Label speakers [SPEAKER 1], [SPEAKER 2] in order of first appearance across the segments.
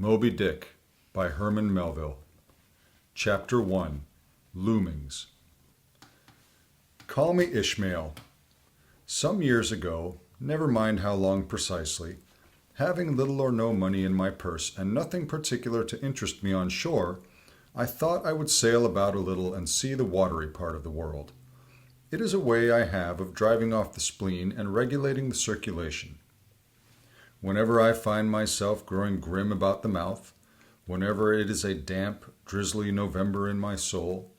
[SPEAKER 1] Moby Dick by Herman Melville. Chapter 1. Loomings. Call me Ishmael. Some years ago, never mind how long precisely, having little or no money in my purse and nothing particular to interest me on shore, I thought I would sail about a little and see the watery part of the world. It is a way I have of driving off the spleen and regulating the circulation. Whenever I find myself growing grim about the mouth, whenever it is a damp, drizzly November in my soul,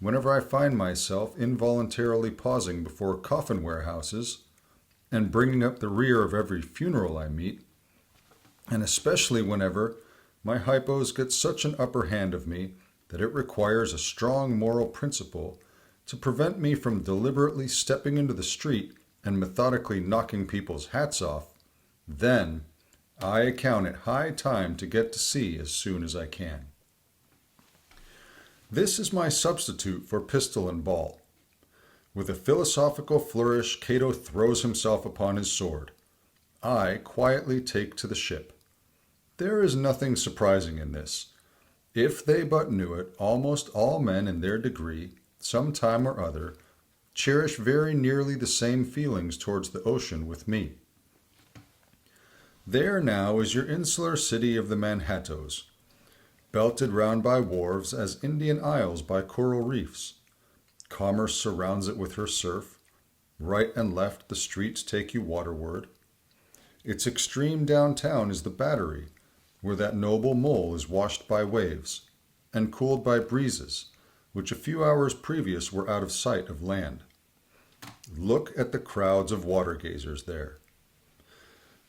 [SPEAKER 1] whenever I find myself involuntarily pausing before coffin warehouses and bringing up the rear of every funeral I meet, and especially whenever my hypos get such an upper hand of me that it requires a strong moral principle to prevent me from deliberately stepping into the street and methodically knocking people's hats off, then I account it high time to get to sea as soon as I can. This is my substitute for pistol and ball. With a philosophical flourish, Cato throws himself upon his sword. I quietly take to the ship. There is nothing surprising in this. If they but knew it, almost all men in their degree, some time or other, cherish very nearly the same feelings towards the ocean with me. There now is your insular city of the Manhattoes, belted round by wharves as Indian isles by coral reefs. Commerce surrounds it with her surf. Right and left the streets take you waterward. Its extreme downtown is the Battery, where that noble mole is washed by waves, and cooled by breezes, which a few hours previous were out of sight of land. Look at the crowds of water-gazers there.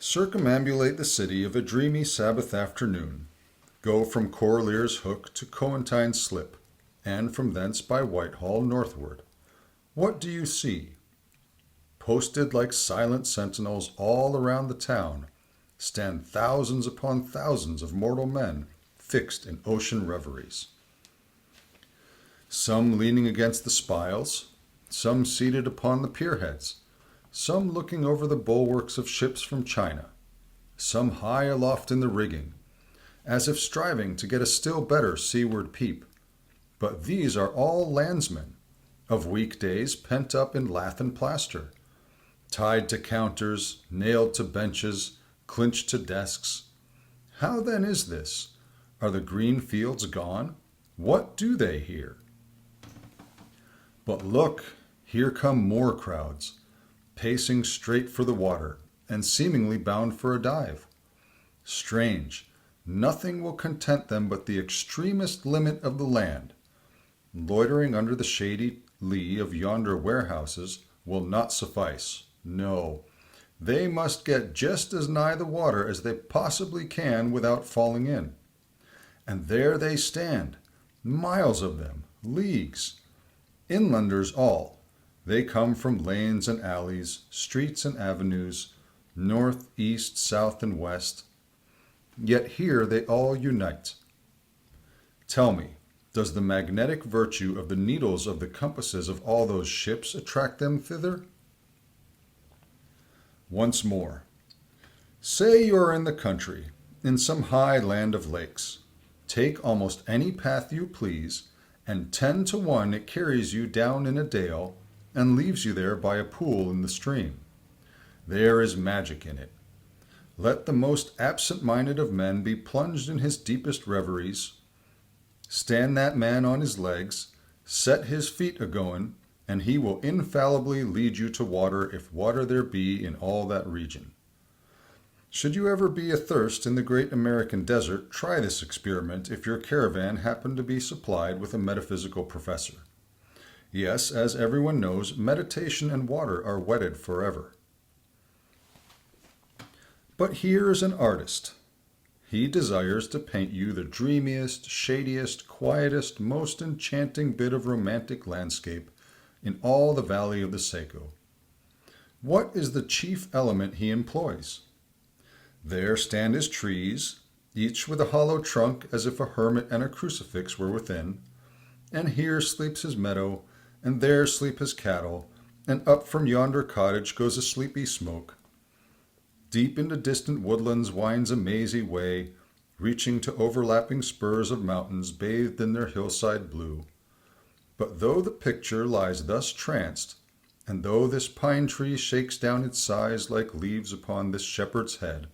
[SPEAKER 1] Circumambulate the city of a dreamy Sabbath afternoon. Go from Corlear's Hook to Coentine's Slip, and from thence by Whitehall northward. What do you see? Posted like silent sentinels all around the town, stand thousands upon thousands of mortal men fixed in ocean reveries. Some leaning against the spiles, some seated upon the pierheads, some looking over the bulwarks of ships from China, some high aloft in the rigging, as if striving to get a still better seaward peep. But these are all landsmen, of weekdays pent up in lath and plaster, tied to counters, nailed to benches, clinched to desks. How then is this? Are the green fields gone? What do they here? But look, here come more crowds, pacing straight for the water, and seemingly bound for a dive. Strange, nothing will content them but the extremest limit of the land. Loitering under the shady lee of yonder warehouses will not suffice. No, they must get just as nigh the water as they possibly can without falling in. And there they stand, miles of them, leagues. Inlanders all. They come from lanes and alleys, streets and avenues, north, east, south, and west. Yet here they all unite. Tell me, does the magnetic virtue of the needles of the compasses of all those ships attract them thither? Once more, say you are in the country, in some high land of lakes. Take almost any path you please, and 10 to 1 it carries you down in a dale and leaves you there by a pool in the stream. There is magic in it. Let the most absent-minded of men be plunged in his deepest reveries. Stand that man on his legs, set his feet a-goin', and he will infallibly lead you to water if water there be in all that region. Should you ever be athirst in the great American desert, try this experiment if your caravan happen to be supplied with a metaphysical professor. Yes, as everyone knows, meditation and water are wedded forever. But here is an artist. He desires to paint you the dreamiest, shadiest, quietest, most enchanting bit of romantic landscape in all the valley of the Saco. What is the chief element he employs? There stand his trees, each with a hollow trunk as if a hermit and a crucifix were within, and here sleeps his meadow, and there sleep his cattle, and up from yonder cottage goes a sleepy smoke. Deep into distant woodlands winds a mazy way, reaching to overlapping spurs of mountains bathed in their hillside blue. But though the picture lies thus tranced, and though this pine tree shakes down its sighs like leaves upon this shepherd's head,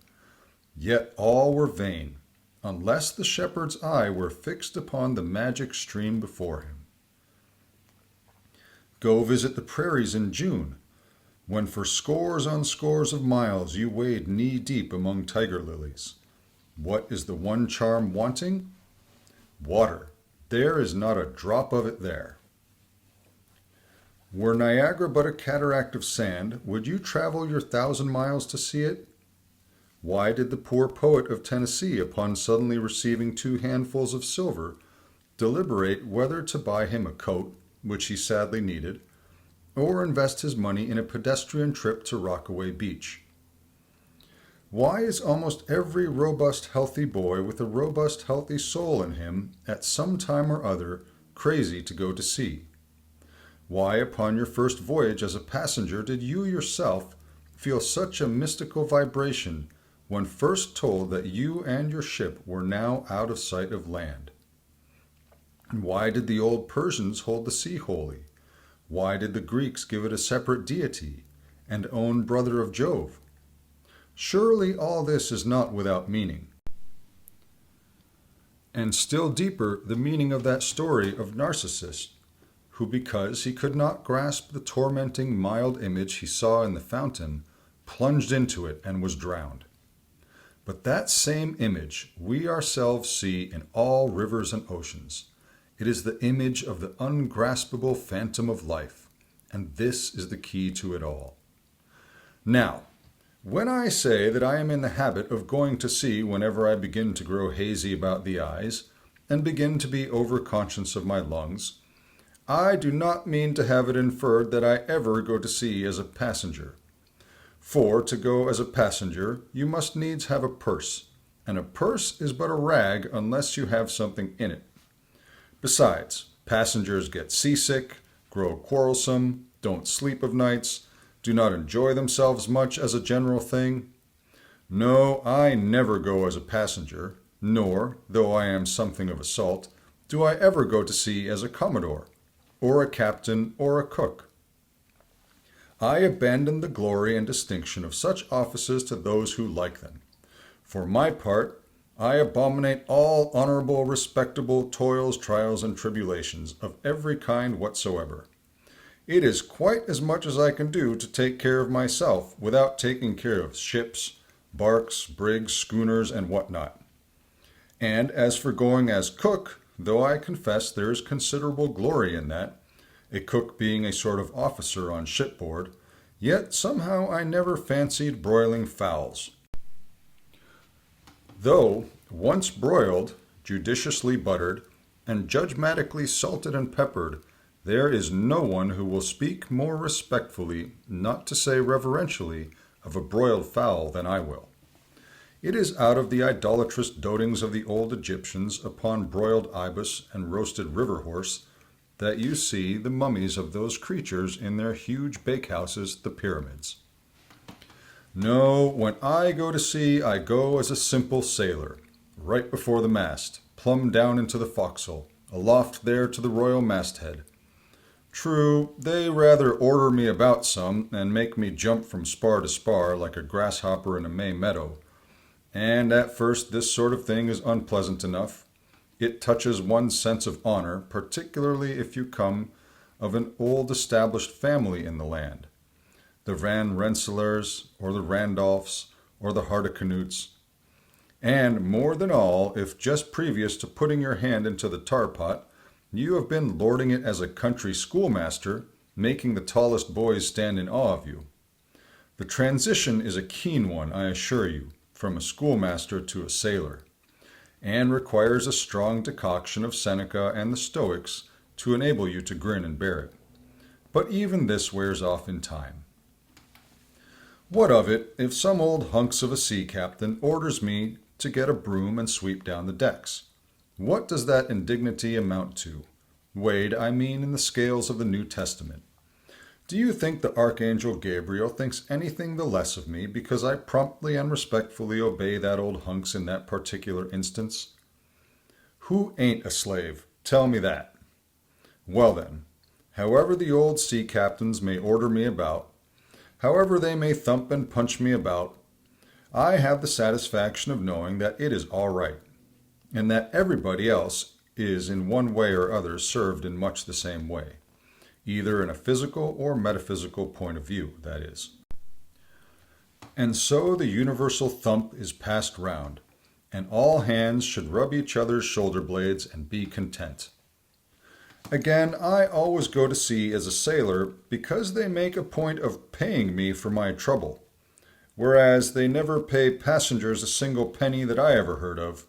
[SPEAKER 1] yet all were vain, unless the shepherd's eye were fixed upon the magic stream before him. Go visit the prairies in June, when for scores on scores of miles you wade knee-deep among tiger lilies. What is the one charm wanting? Water. There is not a drop of it there. Were Niagara but a cataract of sand, would you travel your 1,000 miles to see it? Why did the poor poet of Tennessee, upon suddenly receiving 2 handfuls of silver, deliberate whether to buy him a coat, which he sadly needed, or invest his money in a pedestrian trip to Rockaway Beach? Why is almost every robust, healthy boy with a robust, healthy soul in him, at some time or other, crazy to go to sea? Why, upon your first voyage as a passenger, did you yourself feel such a mystical vibration when first told that you and your ship were now out of sight of land? And why did the old Persians hold the sea holy? Why did the Greeks give it a separate deity, and own brother of Jove? Surely all this is not without meaning. And still deeper, the meaning of that story of Narcissus, who, because he could not grasp the tormenting mild image he saw in the fountain, plunged into it and was drowned. But that same image we ourselves see in all rivers and oceans. It is the image of the ungraspable phantom of life, and this is the key to it all. Now, when I say that I am in the habit of going to sea whenever I begin to grow hazy about the eyes, and begin to be overconscious of my lungs, I do not mean to have it inferred that I ever go to sea as a passenger. For to go as a passenger, you must needs have a purse, and a purse is but a rag unless you have something in it. Besides, passengers get seasick, grow quarrelsome, don't sleep of nights, do not enjoy themselves much as a general thing. No, I never go as a passenger, nor, though I am something of a salt, do I ever go to sea as a commodore, or a captain, or a cook. I abandon the glory and distinction of such offices to those who like them. For my part, I abominate all honorable, respectable toils, trials, and tribulations of every kind whatsoever. It is quite as much as I can do to take care of myself without taking care of ships, barks, brigs, schooners, and what not. And as for going as cook, though I confess there is considerable glory in that, a cook being a sort of officer on shipboard, yet somehow I never fancied broiling fowls. Though, once broiled, judiciously buttered, and judgmatically salted and peppered, there is no one who will speak more respectfully, not to say reverentially, of a broiled fowl than I will. It is out of the idolatrous dotings of the old Egyptians upon broiled ibis and roasted river horse that you see the mummies of those creatures in their huge bakehouses, the pyramids. No, when I go to sea, I go as a simple sailor, right before the mast, plumb down into the forecastle, aloft there to the royal masthead. True, they rather order me about some, and make me jump from spar to spar like a grasshopper in a May meadow. And at first this sort of thing is unpleasant enough. It touches one's sense of honor, particularly if you come of an old established family in the land. The Van Rensselaers, or the Randolphs, or the Hardicanutes. And more than all, if just previous to putting your hand into the tar pot, you have been lording it as a country schoolmaster, making the tallest boys stand in awe of you. The transition is a keen one, I assure you, from a schoolmaster to a sailor, and requires a strong decoction of Seneca and the Stoics to enable you to grin and bear it. But even this wears off in time. What of it if some old hunks of a sea captain orders me to get a broom and sweep down the decks? What does that indignity amount to? Weighed, I mean, in the scales of the New Testament. Do you think the Archangel Gabriel thinks anything the less of me because I promptly and respectfully obey that old hunks in that particular instance? Who ain't a slave? Tell me that. Well then, however the old sea captains may order me about, however they may thump and punch me about, I have the satisfaction of knowing that it is all right, and that everybody else is in one way or other served in much the same way, either in a physical or metaphysical point of view, that is. And so the universal thump is passed round, and all hands should rub each other's shoulder blades and be content. Again, I always go to sea as a sailor because they make a point of paying me for my trouble, whereas they never pay passengers a single penny that I ever heard of.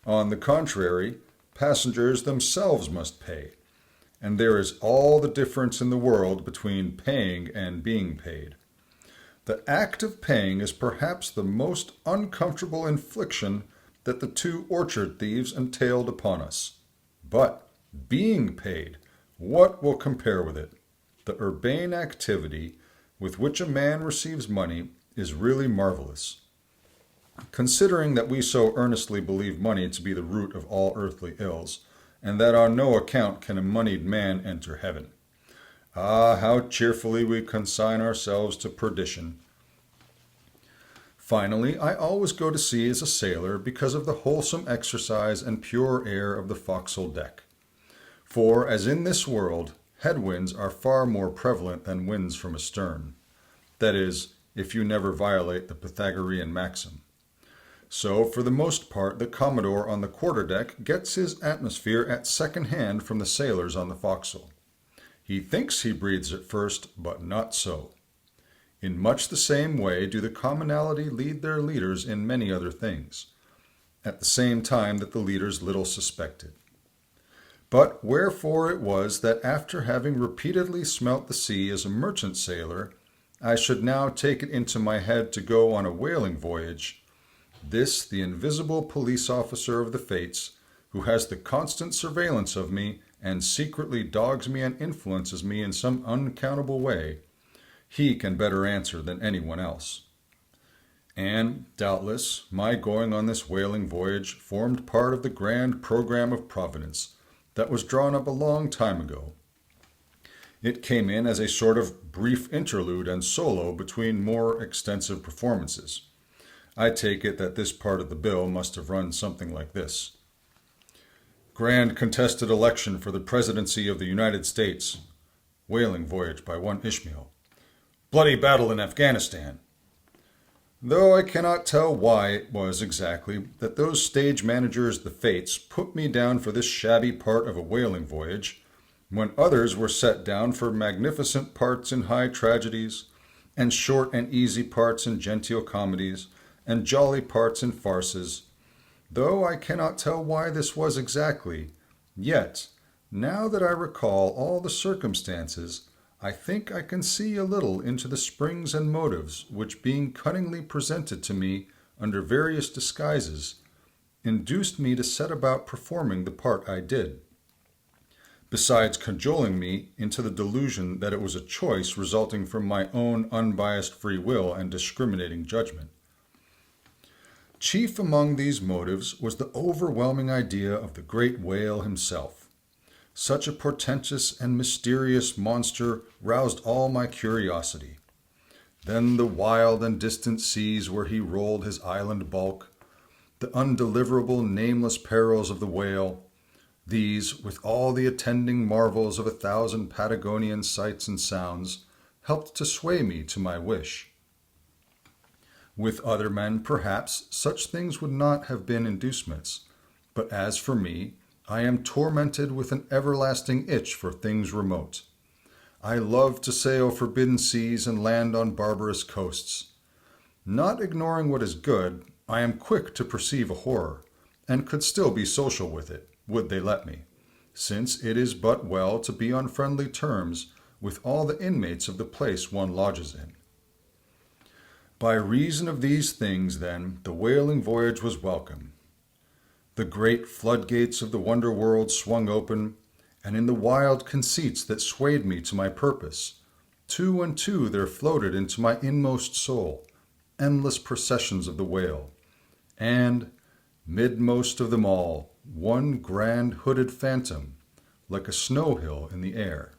[SPEAKER 1] On the contrary, passengers themselves must pay, and there is all the difference in the world between paying and being paid. The act of paying is perhaps the most uncomfortable infliction that the two orchard thieves entailed upon us. But being paid, what will compare with it? The urbane activity with which a man receives money is really marvelous. Considering that we so earnestly believe money to be the root of all earthly ills, and that on no account can a moneyed man enter heaven. Ah, how cheerfully we consign ourselves to perdition. Finally, I always go to sea as a sailor because of the wholesome exercise and pure air of the forecastle deck. For, as in this world, headwinds are far more prevalent than winds from astern. That is, if you never violate the Pythagorean maxim. So, for the most part, the Commodore on the quarterdeck gets his atmosphere at second hand from the sailors on the forecastle. He thinks he breathes it first, but not so. In much the same way do the commonalty lead their leaders in many other things, at the same time that the leaders little suspected. But wherefore it was that after having repeatedly smelt the sea as a merchant sailor, I should now take it into my head to go on a whaling voyage, this the invisible police officer of the fates, who has the constant surveillance of me and secretly dogs me and influences me in some unaccountable way, he can better answer than anyone else. And, doubtless, my going on this whaling voyage formed part of the grand program of Providence that was drawn up a long time ago. It came in as a sort of brief interlude and solo between more extensive performances. I take it that this part of the bill must have run something like this. Grand contested election for the presidency of the United States. Whaling voyage by one Ishmael. Bloody battle in Afghanistan. Though I cannot tell why it was exactly that those stage managers, the fates, put me down for this shabby part of a whaling voyage, when others were set down for magnificent parts in high tragedies, and short and easy parts in genteel comedies, and jolly parts in farces. Though I cannot tell why this was exactly, yet, now that I recall all the circumstances, I think I can see a little into the springs and motives which, being cunningly presented to me under various disguises, induced me to set about performing the part I did, besides cajoling me into the delusion that it was a choice resulting from my own unbiased free will and discriminating judgment. Chief among these motives was the overwhelming idea of the great whale himself. Such a portentous and mysterious monster roused all my curiosity. Then the wild and distant seas where he rolled his island bulk, the undeliverable nameless perils of the whale, these, with all the attending marvels of 1,000 Patagonian sights and sounds, helped to sway me to my wish. With other men, perhaps, such things would not have been inducements, but as for me, I am tormented with an everlasting itch for things remote. I love to sail forbidden seas and land on barbarous coasts. Not ignoring what is good, I am quick to perceive a horror, and could still be social with it, would they let me, since it is but well to be on friendly terms with all the inmates of the place one lodges in. By reason of these things, then, the whaling voyage was welcome. The great floodgates of the wonder world swung open, and in the wild conceits that swayed me to my purpose, Two and two there floated into my inmost soul endless processions of the whale, and, midmost of them all, one grand hooded phantom, like a snow hill in the air.